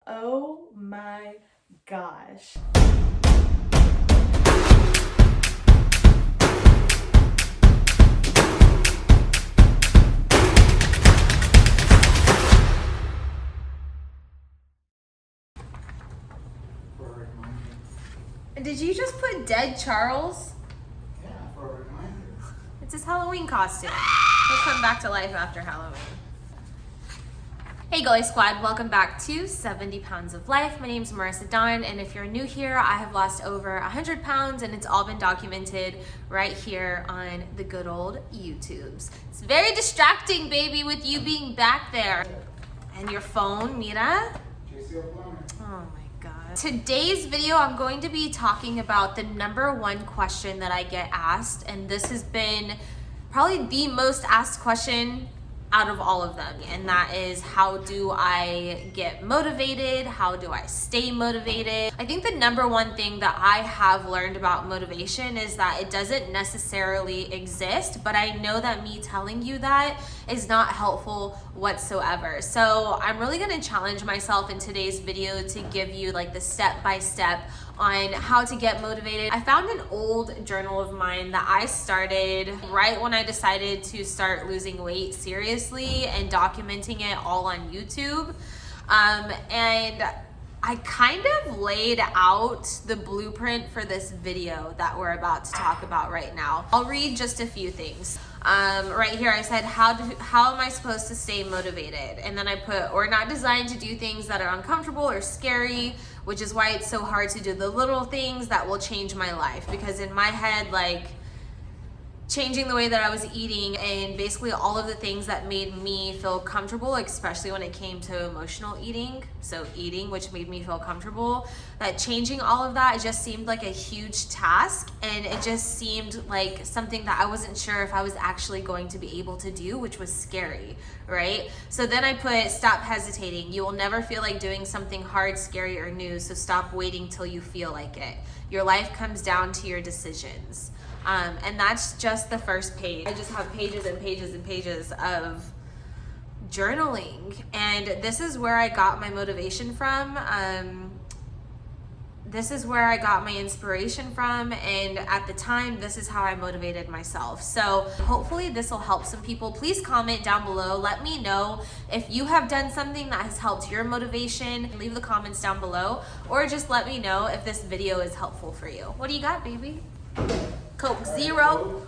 Oh my gosh. Did you just put dead Charles? Yeah, for a reminder. It's his Halloween costume. He'll come back to life after Halloween. Hey Gully Squad, welcome back to 70 Pounds of Life. My name's Marissa Dawn, and if you're new here, I have lost over 100 pounds and it's all been documented right here on the good old YouTubes. It's very distracting, baby, with you being back there. And your phone, Mira. Oh my God. Today's video, I'm going to be talking about the number one question that I get asked, and this has been probably the most asked question out of all of them, and that is, how do I get motivated? How do I stay motivated? I think the number one thing that I have learned about motivation is that it doesn't necessarily exist, but I know that me telling you that is not helpful whatsoever. So I'm really gonna challenge myself in today's video to give you like the step-by-step on how to get motivated. I found an old journal of mine that I started right when I decided to start losing weight seriously and documenting it all on YouTube. And I kind of laid out the blueprint for this video that we're about to talk about right now. I'll read just a few things. Right here I said, how am I supposed to stay motivated? And then I put, we're not designed to do things that are uncomfortable or scary, which is why it's so hard to do the little things that will change my life. Because in my head, like, changing the way that I was eating and basically all of the things that made me feel comfortable, especially when it came to emotional eating, so eating, which made me feel comfortable, that changing all of that, it just seemed like a huge task, and it just seemed like something that I wasn't sure if I was actually going to be able to do, which was scary, right? So then I put, stop hesitating. You will never feel like doing something hard, scary, or new, so stop waiting till you feel like it. Your life comes down to your decisions. And that's just the first page. I just have pages and pages and pages of journaling, and this is where I got my motivation from. This is where I got my inspiration from, and at the time, this is how I motivated myself. So hopefully this will help some people. Please comment down below. Let me know if you have done something that has helped your motivation. Leave the comments down below, or just let me know if this video is helpful for you. What do you got, baby? Coke Zero.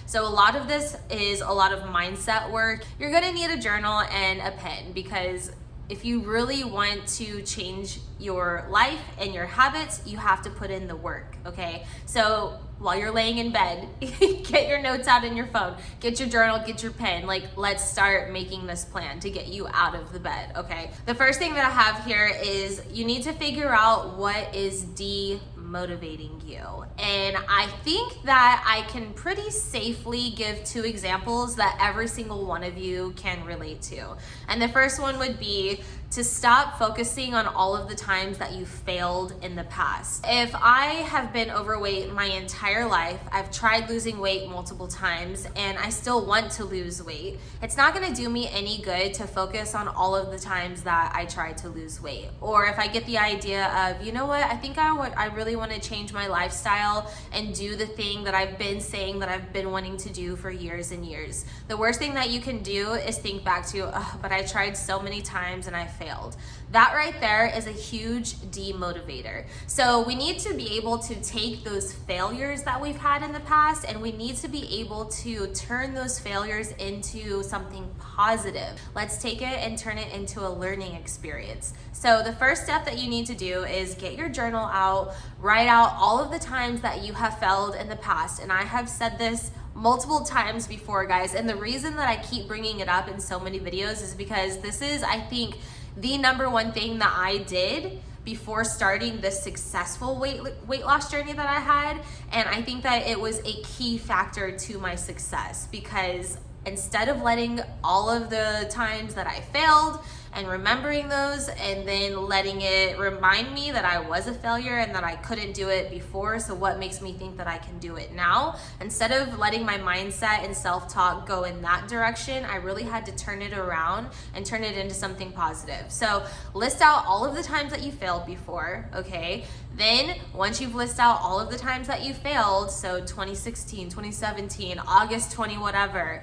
So a lot of this is a lot of mindset work. You're gonna need a journal and a pen, because if you really want to change your life and your habits, you have to put in the work, okay? So while you're laying in bed, get your notes out in your phone, get your journal, get your pen. Like, let's start making this plan to get you out of the bed, okay? The first thing that I have here is you need to figure out what is demotivating you. And I think that I can pretty safely give two examples that every single one of you can relate to. And the first one would be to stop focusing on all of the times that you failed in the past. If I have been overweight my entire life, I've tried losing weight multiple times, and I still want to lose weight, it's not gonna do me any good to focus on all of the times that I tried to lose weight. Or if I get the idea of, you know what, I think I really wanna change my lifestyle and do the thing that I've been saying that I've been wanting to do for years and years. The worst thing that you can do is think back to, but I tried so many times and I failed. That right there is a huge demotivator. So we need to be able to take those failures that we've had in the past, and we need to be able to turn those failures into something positive. Let's take it and turn it into a learning experience. So the first step that you need to do is get your journal out, write out all of the times that you have failed in the past. And I have said this multiple times before, guys, and the reason that I keep bringing it up in so many videos is because this is, I think, the number one thing that I did before starting this successful weight loss journey that I had. And I think that it was a key factor to my success, because instead of letting all of the times that I failed and remembering those, and then letting it remind me that I was a failure and that I couldn't do it before. So what makes me think that I can do it now? Instead of letting my mindset and self-talk go in that direction, I really had to turn it around and turn it into something positive. So list out all of the times that you failed before, okay? Then once you've listed out all of the times that you failed, so 2016, 2017, August 20, whatever,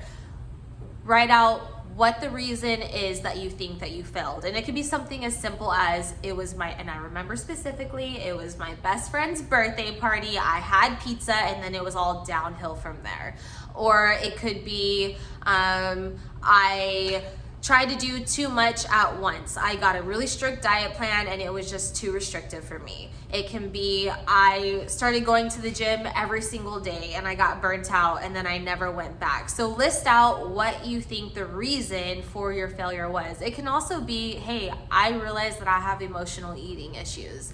write out what the reason is that you think that you failed. And it could be something as simple as and I remember specifically, it was my best friend's birthday party. I had pizza and then it was all downhill from there. Or it could be, I tried to do too much at once. I got a really strict diet plan and it was just too restrictive for me. It can be, I started going to the gym every single day and I got burnt out and then I never went back. So list out what you think the reason for your failure was. It can also be, hey, I realized that I have emotional eating issues.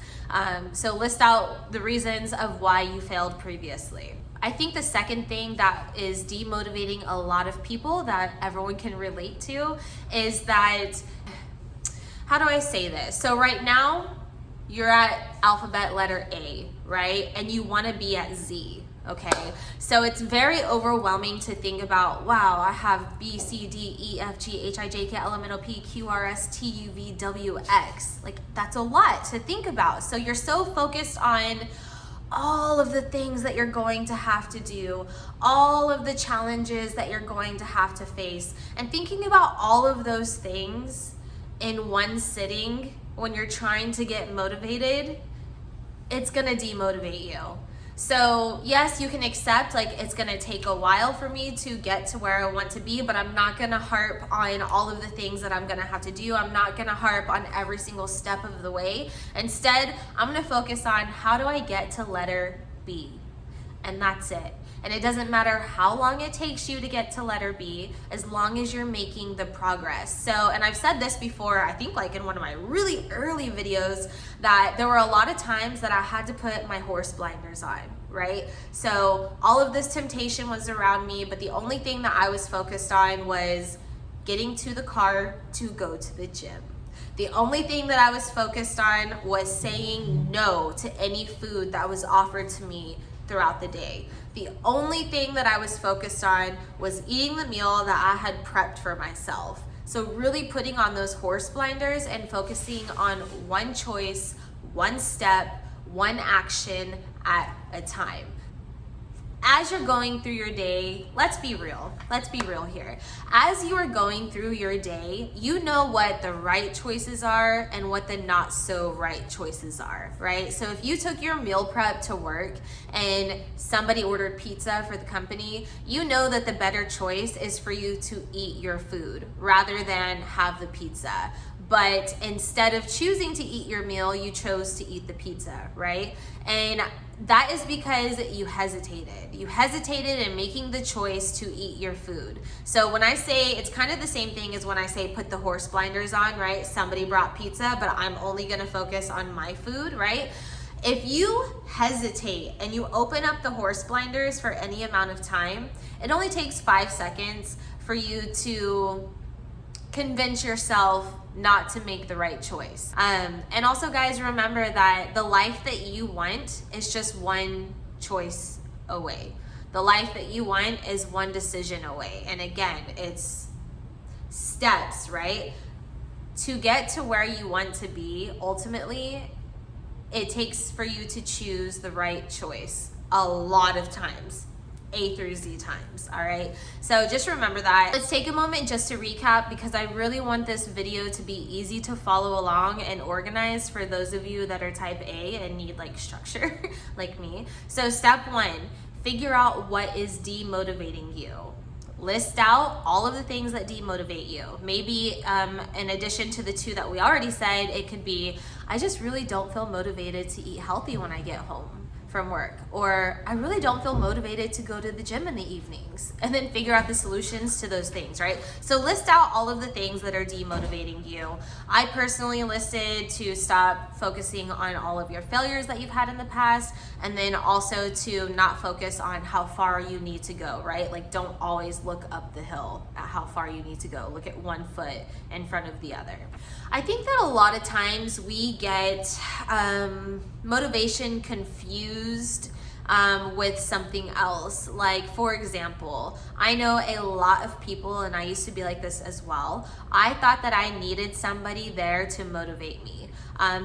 So list out the reasons of why you failed previously. I think the second thing that is demotivating a lot of people that everyone can relate to is that, how do I say this? So right now, you're at alphabet letter A, right? And you want to be at Z, okay? So it's very overwhelming to think about, wow, I have B, C, D, E, F, G, H, I, J, K, L, M, N, O, P, Q, R, S, T, U, V, W, X. Like, that's a lot to think about. So you're so focused on all of the things that you're going to have to do, all of the challenges that you're going to have to face, and thinking about all of those things in one sitting when you're trying to get motivated, it's gonna demotivate you. So yes, you can accept like it's gonna take a while for me to get to where I want to be, but I'm not gonna harp on all of the things that I'm gonna have to do. I'm not gonna harp on every single step of the way. Instead, I'm gonna focus on how do I get to letter B? And that's it. And it doesn't matter how long it takes you to get to letter B, as long as you're making the progress. So, and I've said this before, I think like in one of my really early videos, that there were a lot of times that I had to put my horse blinders on, right? So all of this temptation was around me, but the only thing that I was focused on was getting to the car to go to the gym. The only thing that I was focused on was saying no to any food that was offered to me throughout the day. The only thing that I was focused on was eating the meal that I had prepped for myself. So really putting on those horse blinders and focusing on one choice, one step, one action at a time. As you're going through your day, let's be real here. As you are going through your day, you know what the right choices are and what the not so right choices are, right? So if you took your meal prep to work and somebody ordered pizza for the company, you know that the better choice is for you to eat your food rather than have the pizza. But instead of choosing to eat your meal, you chose to eat the pizza, right? And that is because you hesitated. You hesitated in making the choice to eat your food. So when I say, it's kind of the same thing as when I say put the horse blinders on, right? Somebody brought pizza, but I'm only gonna focus on my food, right? If you hesitate and you open up the horse blinders for any amount of time, it only takes 5 seconds for you to convince yourself not to make the right choice. And also guys, remember that the life that you want is just one choice away. The life that you want is one decision away. And again, it's steps, right? To get to where you want to be, ultimately, it takes for you to choose the right choice a lot of times. A through Z times, all right? So just remember that. Let's take a moment just to recap, because I really want this video to be easy to follow along and organized for those of you that are type A and need like structure like me. So step 1, figure out what is demotivating you. List out all of the things that demotivate you. Maybe in addition to the 2 that we already said, it could be, I just really don't feel motivated to eat healthy when I get home from work, or I really don't feel motivated to go to the gym in the evenings, and then figure out the solutions to those things, right? So list out all of the things that are demotivating you. I personally listed to stop focusing on all of your failures that you've had in the past, and then also to not focus on how far you need to go, right? Like, don't always look up the hill at how far you need to go. Look at one foot in front of the other. I think that a lot of times we get motivation confused with something else. Like, for example, I know a lot of people, and I used to be like this as well. I thought that I needed somebody there to motivate me.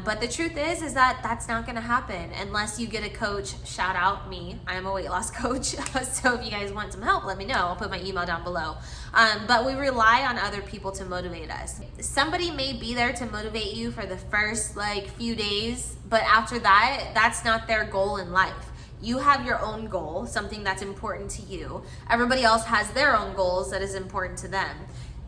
But the truth is that that's not gonna happen unless you get a coach. Shout out me, I am a weight loss coach. So if you guys want some help, let me know. I'll put my email down below. But we rely on other people to motivate us. Somebody may be there to motivate you for the first few days, but after that, that's not their goal in life. You have your own goal, something that's important to you. Everybody else has their own goals that is important to them.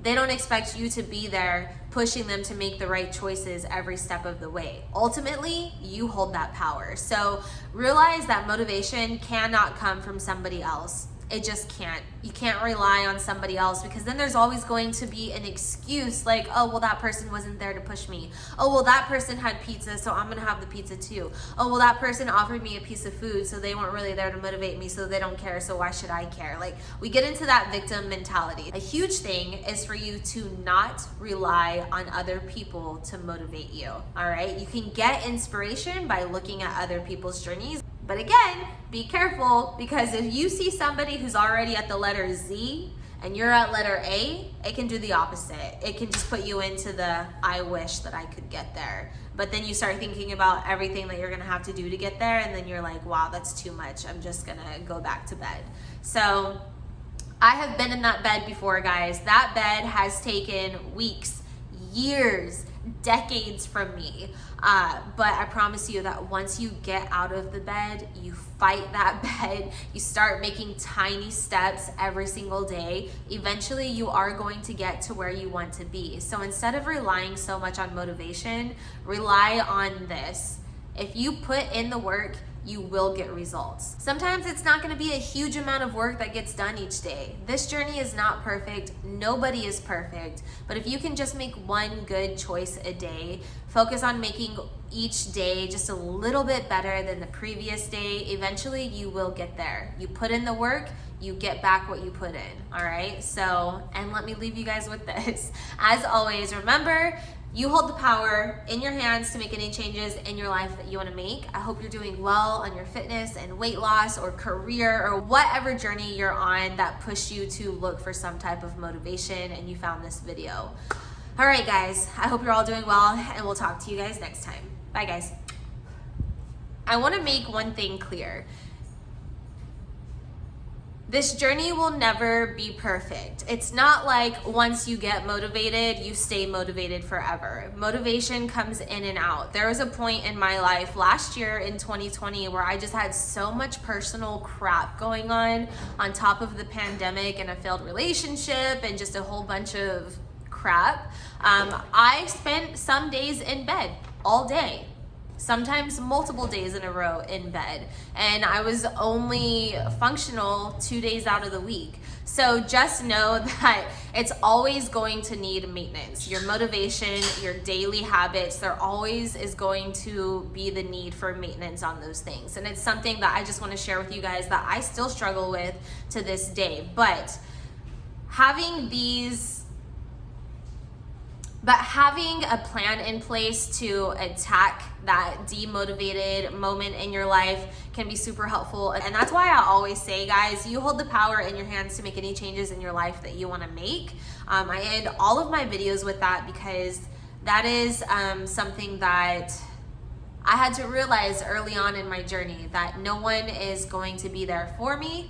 They don't expect you to be there pushing them to make the right choices every step of the way. Ultimately, you hold that power. So realize that motivation cannot come from somebody else. It just can't. You can't rely on somebody else, because then there's always going to be an excuse like, oh, well, that person wasn't there to push me. Oh, well, that person had pizza, so I'm gonna have the pizza too. Oh, well, that person offered me a piece of food, so they weren't really there to motivate me, so they don't care, so why should I care? Like, we get into that victim mentality. A huge thing is for you to not rely on other people to motivate you, all right? You can get inspiration by looking at other people's journeys. But again, be careful, because if you see somebody who's already at the letter Z and you're at letter A, it can do the opposite. It can just put you into the, I wish that I could get there. But then you start thinking about everything that you're gonna have to do to get there, and then you're like, wow, that's too much. I'm just gonna go back to bed. So I have been in that bed before, guys. That bed has taken weeks, years, decades from me, but I promise you that once you get out of the bed, you fight that bed, you start making tiny steps every single day, eventually you are going to get to where you want to be. So instead of relying so much on motivation, rely on this. If you put in the work, you will get results. Sometimes it's not gonna be a huge amount of work that gets done each day. This journey is not perfect. Nobody is perfect. But if you can just make one good choice a day, focus on making each day just a little bit better than the previous day, eventually you will get there. You put in the work, you get back what you put in, all right? So, and let me leave you guys with this. As always, remember, you hold the power in your hands to make any changes in your life that you want to make. I hope you're doing well on your fitness and weight loss or career or whatever journey you're on that pushed you to look for some type of motivation and you found this video. All right, guys, I hope you're all doing well, and we'll talk to you guys next time. Bye, guys. I want to make one thing clear. This journey will never be perfect. It's not like once you get motivated, you stay motivated forever. Motivation comes in and out. There was a point in my life last year in 2020 where I just had so much personal crap going on top of the pandemic and a failed relationship and just a whole bunch of crap. I spent some days in bed all day. Sometimes multiple days in a row in bed, and I was only functional 2 days out of the week. So just know that it's always going to need maintenance. Your motivation, your daily habits, there always is going to be the need for maintenance on those things. And it's something that I just want to share with you guys that I still struggle with to this day. But having a plan in place to attack that demotivated moment in your life can be super helpful. And that's why I always say, guys, you hold the power in your hands to make any changes in your life that you want to make. I end all of my videos with that, because that is something that I had to realize early on in my journey, that no one is going to be there for me.